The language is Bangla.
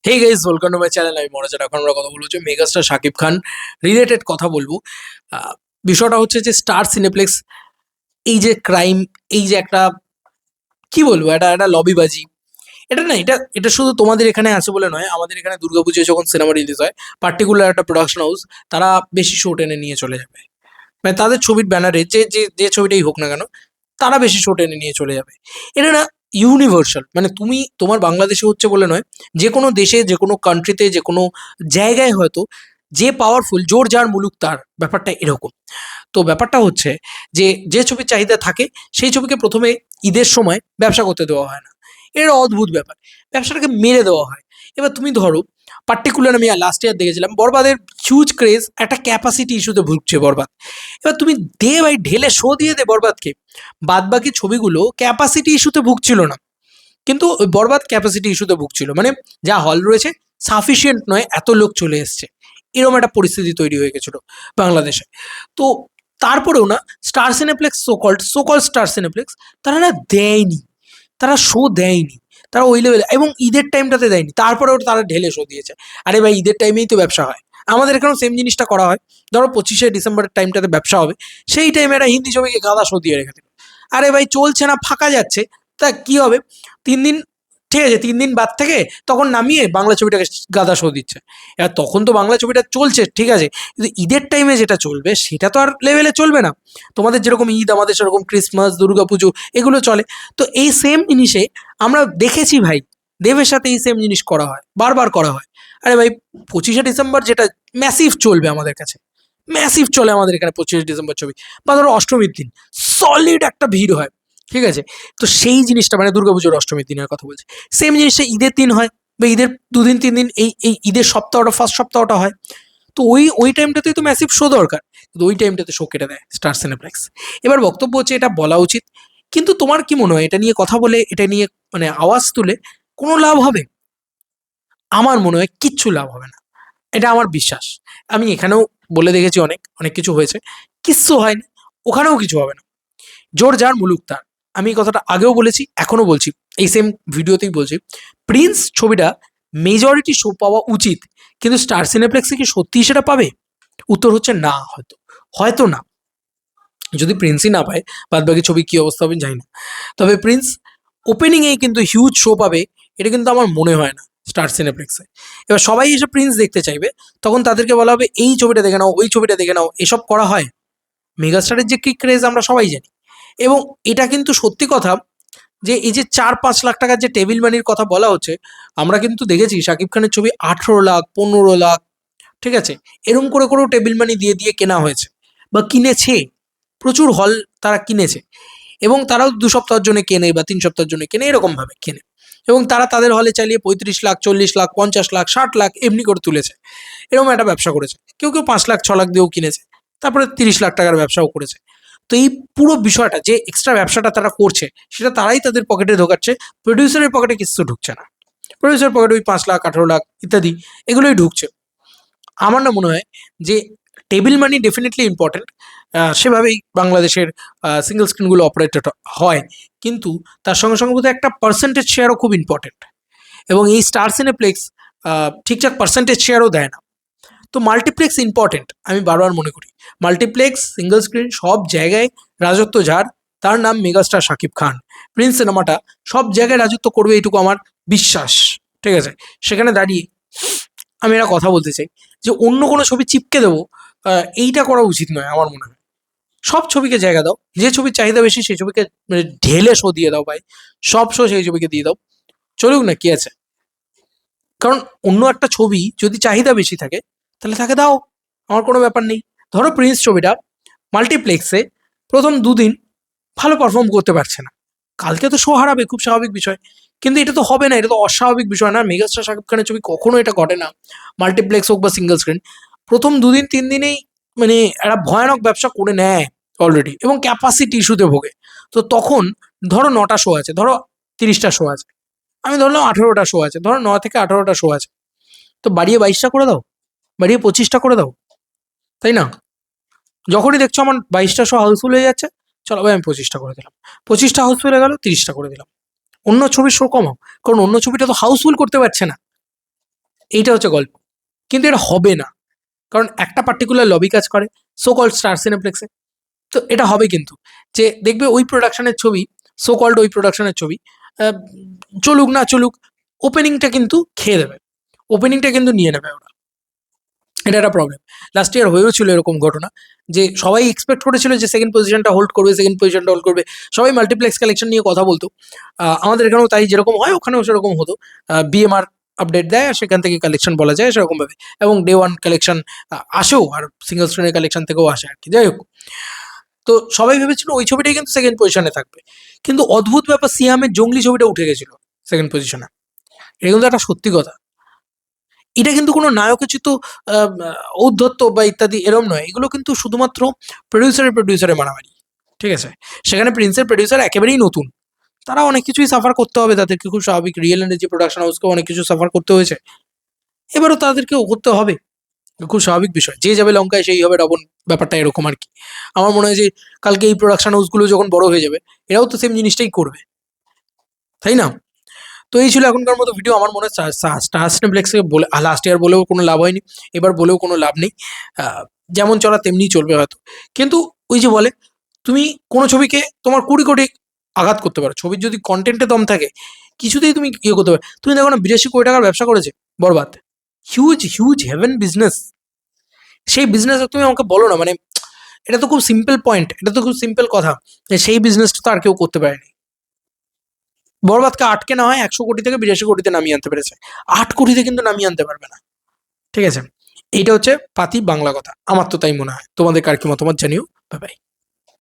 Hey guys, welcome to my channel. আমি মনোজ। এখন আমরা কথা বলবো যে মেগাস্টার শাকিব খান রিলেটেড কথা বলবো। আহ, বিষয়টা হচ্ছে যে স্টার সিনেপ্লেক্স, এই যে ক্রাইম, এই যে একটা কি বলবো, এটা একটা লবিবাজি। এটা না, এটা এটা শুধু তোমাদের এখানে আছে বলে নয়, আমাদের এখানে দুর্গাপুজোয় যখন সিনেমা রিলিজ হয়, পার্টিকুলার একটা প্রোডাকশন হাউস তারা বেশি শো টেনে নিয়ে চলে যাবে। মানে তাদের ছবির ব্যানারে যে যে যে ছবিটাই হোক না কেন, তারা বেশি শো টেনে নিয়ে চলে যাবে। এটা না ইউনিভার্সাল, মানে তুমি তোমার বাংলাদেশে হচ্ছে বলে নয়, যে কোনো দেশে, যে কোনো কান্ট্রিতে, যে কোনো জায়গায় হয়তো যে পাওয়ারফুল, জোর যার মুলুক তার, ব্যাপারটা এরকম। তো ব্যাপারটা হচ্ছে যে যে ছবির চাহিদা থাকে সেই ছবিকে প্রথমে ঈদের সময় ব্যবসা করতে দেওয়া হয় না। এটা অদ্ভুত ব্যাপার, ব্যবসাটাকে মেরে দেওয়া হয়। এবার তুমি ধরো, পার্টিকুলার আমি লাস্ট ইয়ার দেখেছিলাম বরবাদের হিউজ ক্রেজ, একটা ক্যাপাসিটি ইস্যুতে ভুগছে বরবাদ। এবার তুমি দে ভাই, ঢেলে শো দিয়ে দে বরবাদকে। বাদ বাকি ছবিগুলো ক্যাপাসিটি ইস্যুতে ভুগছিল না, কিন্তু ওই বরবাদ ক্যাপাসিটি ইস্যুতে ভুগছিল। মানে যা হল রয়েছে সাফিসিয়েন্ট নয়, এত লোক চলে এসছে, এরকম একটা পরিস্থিতি তৈরি হয়ে গেছিল বাংলাদেশে। তো তারপরেও না, star cineplex, so-called star cineplex, তারা না দেয়নি, তারা শো দেয়নি, তারা ওই লেভেলে, এবং ঈদের টাইমটাতে দেয়নি, তারপরেও তারা ঢেলে শো দিয়েছে। আরে ভাই, ঈদের টাইমেই তো ব্যবসা হয়, আমাদের এখানেও সেম জিনিসটা করা হয়। ধরো 25শে ডিসেম্বরের টাইমটাতে ব্যবসা হবে, সেই টাইমে একটা হিন্দি ছবিকে গাদা শো দিয়ে রেখে দিল। আরে ভাই, চলছে না, ফাঁকা যাচ্ছে, তা কি হবে? 3 দিন, ঠিক আছে, 3 দিন বাদ থেকে তখন নামিয়ে বাংলা ছবিটাকে গাদা শো দিচ্ছে। এবার তখন তো বাংলা ছবিটা চলছে, ঠিক আছে, কিন্তু ঈদের টাইমে যেটা চলবে সেটা তো আর লেভেলে চলবে না। তোমাদের যেরকম ঈদ, আমাদের সেরকম ক্রিসমাস, দুর্গাপুজো, এগুলো চলে। তো এই সেম জিনিসে আমরা দেখেছি ভাই, দেবের সাথে এই সেম জিনিস করা হয়, বারবার করা হয়। আরে ভাই, 25শে ডিসেম্বর যেটা ম্যাসিভ চলবে আমাদের কাছে, ম্যাসিভ চলে আমাদের এখানে 25শে ডিসেম্বর ছবি, বা ধরো অষ্টমীর দিন সলিড একটা ভিড় হয়, ঠিক আছে। তো সেই জিনিসটা, মানে দুর্গাপুজোর অষ্টমীর দিনের কথা বলছি, সেম জিনিসটা ঈদের দিন হয়, বা ঈদের 2 দিন 3 দিন, এই এই ঈদের সপ্তাহটা, ফার্স্ট সপ্তাহটা হয়। তো ওই ওই টাইমটাতেই তো ম্যাসিভ শো দরকার, কিন্তু ওই টাইমটাতে শো কেটে দেয় স্টার সিনেপ্লেক্স। এবার বক্তব্য হচ্ছে এটা বলা উচিত, কিন্তু তোমার কি মনে হয় এটা নিয়ে কথা বলে, এটা নিয়ে মানে আওয়াজ তুলে কোনো লাভ হবে? আমার মনে হয় কিচ্ছু লাভ হবে না, এটা আমার বিশ্বাস। আমি এখানেও বলে দেখেছি, অনেক অনেক কিছু হয়েছে, কিচ্ছু হয়নি, ওখানেও কিছু হবে না। জোর যার মুলুক তার। আমি এই কথাটা আগেও বলেছি, এখনো বলছি, এই সেম ভিডিওতেই বলছি। প্রিন্স ছবিটা মেজরিটি শো পাওয়া উচিত, কিন্তু স্টার সিনেপ্লেক্সে কি সত্যি সেটা পাবে? উত্তর হচ্ছে না, হয়তো, হয়তো না। যদি প্রিন্সই না পায়, বাদ বাকি ছবি কি অবস্থা হবে জানি না। তবে প্রিন্স ওপেনিংয়েই কিন্তু হিউজ শো পাবে, এটা কিন্তু আমার মনে হয় না স্টার সিনেপ্লেক্সে। এবার সবাই এসে প্রিন্স দেখতে চাইবে, তখন তাদেরকে বলা হবে এই ছবিটা দেখে নাও, ওই ছবিটা দেখে নাও, এসব করা হয়? মেগাস্টারের যে কি ক্রেজ আমরা সবাই জানি। এবং এটা কিন্তু সত্যি কথা, যে এই যে 4-5 লাখ টাকার যে টেবিল মানির কথা বলা হচ্ছে, আমরা কিন্তু দেখেছি শাকিব খানের ছবি 18 লাখ, 15 লাখ, ঠিক আছে, এরম করে করেও টেবিল মানি দিয়ে দিয়ে কেনা হয়েছে, বা কিনেছে। প্রচুর হল তারা কিনেছে, এবং তারাও 2 সপ্তাহের জন্য কেনে বা 3 সপ্তাহের জন্য কেনে, এরকম ভাবে কেনে। এবং তারা তাদের হলে চালিয়ে 35 লাখ, 40 লাখ, 50 লাখ, 60 লাখ এমনি করে তুলেছে। এরকম একটা ব্যবসা করেছে, কেউ কেউ 5 লাখ, 6 লাখ দিয়েও কিনেছে, তারপরে 30 লাখ টাকার ব্যবসাও করেছে। তো এই পুরো বিষয়টা, যে এক্সট্রা ব্যবসাটা তারা করছে, সেটা তারাই তাদের পকেটে ঢোকাচ্ছে, প্রডিউসারের পকেটে কিছু ঢুকছে না। প্রডিউসার পকেটে ওই 5 লাখ, 18 লাখ ইত্যাদি, এগুলোই ঢুকছে। আমার না মনে হয় যে টেবিল মানি ডেফিনেটলি ইম্পর্টেন্ট, সেভাবেই বাংলাদেশের সিঙ্গেল স্ক্রিনগুলো অপারেটেড হয়, কিন্তু তার সঙ্গে সঙ্গে বোধহয় একটা পার্সেন্টেজ শেয়ারও খুব ইম্পর্টেন্ট, এবং এই স্টার সিনেপ্লেক্স ঠিকঠাক পার্সেন্টেজ শেয়ারও দেয় না। তো মাল্টিপ্লেক্স ইম্পর্টেন্ট, আমি বারবার মনে করি। মাল্টিপ্লেক্স, সিঙ্গেল স্ক্রিন, সব জায়গায় রাজত্ব যার, তার নাম মেগাস্টার শাকিব খান। প্রিন্স সিনেমাটা সব জায়গায় রাজত্ব করবে, এইটুকু আমার বিশ্বাস, ঠিক আছে। সেখানে দাঁড়িয়ে আমি একটা কথা বলতে চাই, যে অন্য কোনো ছবি চিপকে দেবো, এইটা করা উচিত নয় আমার মনে হয়। সব ছবিকে জায়গা দাও, যে ছবির চাহিদা বেশি সেই ছবিকে মানে ঢেলে শো দিয়ে দাও ভাই, সব শো সেই ছবিকে দিয়ে দাও, চলুক না, কি আছে। কারণ অন্য একটা ছবি যদি চাহিদা বেশি থাকে, তাহলে তাকে দাও, আমার কোনো ব্যাপার নেই। ধরো প্রিন্স ছবিটা মাল্টিপ্লেক্সে প্রথম 2 দিন ভালো পারফর্ম করতে পারছে না, কালকে তো শো হারাবে, খুব স্বাভাবিক বিষয়। কিন্তু এটা তো হবে না, এটা তো অস্বাভাবিক বিষয় না, মেগাস্টার শাকিব খানের ছবি কখনো এটা ঘটে না। মাল্টিপ্লেক্স হোক বা সিঙ্গেল স্ক্রিন, প্রথম 2 দিন 3 দিনেই মানে একটা ভয়ানক ব্যবসা করে নেয় অলরেডি, এবং ক্যাপাসিটি ইস্যুতে ভোগে। তো তখন ধরো 9টা শো আছে, ধরো 30টা শো আছে, আমি ধরলাম 18টা শো আছে, ধরো 9 থেকে 18টা শো আছে, তো বাড়িয়ে 22টা করে দাও, বাড়িয়ে 25টা করে দাও, তাই না? যখনই দেখছো আমার 22টা শো হাউসফুল হয়ে যাচ্ছে, চলো ভাই আমি 25টা করে দিলাম, 25টা হাউসফুল হয়ে গেল, 30টা করে দিলাম। অন্য ছবির শো কমাও, কারণ অন্য ছবিটা তো হাউসফুল করতে পারছে না, এইটা হচ্ছে গল্প। কিন্তু এটা হবে না, কারণ একটা পার্টিকুলার লবি কাজ করে সো কল্ড স্টার সিনেপ্লেক্সে। তো এটা হবে কিন্তু, যে দেখবে ওই প্রোডাকশনের ছবি, সো কল্ড ওই প্রোডাকশনের ছবি আহ, চলুক না চলুক, ওপেনিংটা কিন্তু খেয়ে দেবে, ওপেনিংটা কিন্তু নিয়ে নেবে ওরা। এটা একটা প্রবলেম। লাস্ট ইয়ার হয়েও ছিল এরকম ঘটনা, যে সবাই এক্সপেক্ট করেছিল যে সেকেন্ড পজিশনটা হোল্ড করবে, সেকেন্ড পজিশনটা হোল্ড করবে, সবাই মাল্টিপ্লেক্স কালেকশন নিয়ে কথা বলতো। আমাদের এখানেও তাই যেরকম হয় ওখানেও সেরকম হতো। বিএমআর আপডেট দেয় আর সেখান থেকে কালেকশন বলা যায় সেরকমভাবে, এবং ডে ওয়ান কালেকশন আসেও, আর সিঙ্গল স্ক্রিনের কালেকশন থেকেও আসে আর কি। যাই হোক, তো সবাই ভেবেছিল ওই ছবিটাই কিন্তু সেকেন্ড পজিশনে থাকবে, কিন্তু অদ্ভুত ব্যাপার, সিয়ামের জঙ্গলি ছবিটা উঠে গেছিল সেকেন্ড পজিশনে। এটা কিন্তু একটা সত্যি কথা। এটা কিন্তু কোনো নায়কোচিত ঔদ্ধত্য বা ইত্যাদি এরম নয়, এগুলো কিন্তু শুধুমাত্র প্রডিউসারের মারামারি। ঠিক আছে, সেখানে প্রিন্সের প্রডিউসার একেবারেই নতুন, তারা অনেক কিছুই সাফার করতে হবে তাদেরকে, খুব স্বাভাবিক, রিয়েল এনার্জি প্রোডাকশন হাউসকেও অনেক কিছু সাফার করতে হয়েছে, এবারও তাদেরকেও করতে হবে, খুব স্বাভাবিক বিষয়। যে যাবে লঙ্কায় সেই হবে রাবণ, ব্যাপারটা এরকম আর কি। আমার মনে হয় যে কালকে এই প্রোডাকশন হাউসগুলো যখন বড় হয়ে যাবে, এরাও তো সেম জিনিসটাই করবে, তাই না? তো এই ছিল এখনকার মতো ভিডিও। আমার মনে হয় স্টার সিনেপ্লেক্সকে বলে লাস্ট ইয়ার বলেও কোনো লাভ হয়নি, এবার বলেও কোনো লাভ নেই। আহ, যেমন চলা তেমনি চলবে হয়তো। কিন্তু ওই যে বলে, তুমি কোনো ছবিকে তোমার 20 কোটি আঘাত করতে পারো, ছবির যদি কন্টেন্টে দম থাকে কিছুতেই তুমি ইয়ে করতে পারো। তুমি দেখো না, 82 কোটি টাকার ব্যবসা করেছে বরবাদ, হিউজ হিউজ হেভেন বিজনেস। সেই বিজনেস তুমি আমাকে বলো না, মানে এটা তো খুব সিম্পল পয়েন্ট, এটা তো খুব সিম্পল কথা, যে সেই বিজনেসটা তো আর কেউ করতে পারেনি। বরবাদকে আটকে না হয় 100 কোটি থেকে 82 কোটিতে নামিয়ে আনতে পেরেছে, 8 কোটিতে কিন্তু নামিয়ে আনতে পারবে না। ঠিক আছে, এইটা হচ্ছে পাতি বাংলা কথা, আমার তো তাই মনে হয়। তোমাদের কার কি মতামত জানিও। Bye bye.